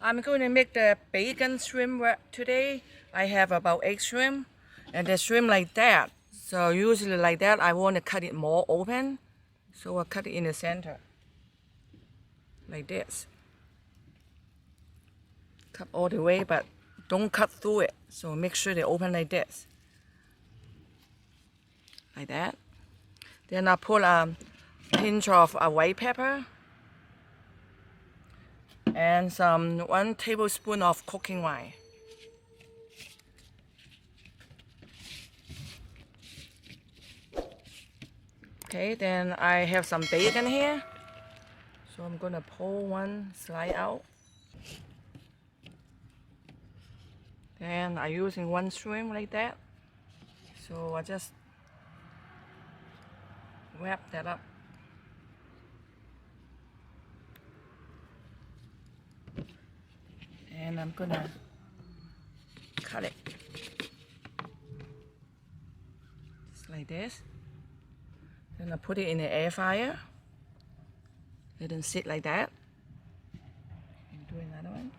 I'm going to make the bacon shrimp wrap today. I have about 8 shrimp, and the shrimp like that. So usually like that, I want to cut it more open. So I'll cut it in the center, like this. Cut all the way, but don't cut through it. So make sure they open like this, like that. Then I put a pinch of white pepper and 1 tablespoon of cooking wine. Okay, then I have some bacon here. So I'm gonna pull one slice out. Then I'm using 1 shrimp like that. So I just wrap that up. And I'm gonna cut it. Just like this. Then I put it in the air fryer. Let them sit like that. And do another one.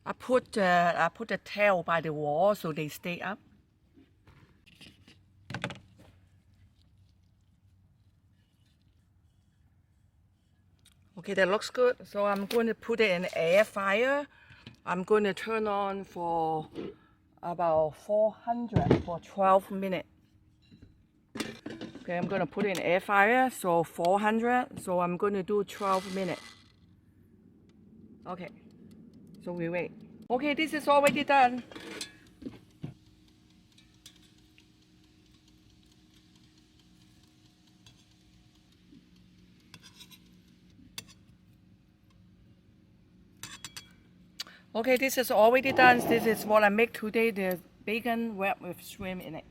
I put the tail by the wall so they stay up. Okay, that looks good. So I'm going to put it in the air fryer. I'm going to turn on for about 400 for 12 minutes. Okay, I'm going to put it in air fryer, so 400. So I'm going to do 12 minutes. Okay, so we wait. Okay, this is already done. Okay, this is already done. This is what I make today, the bacon wrapped with shrimp in it.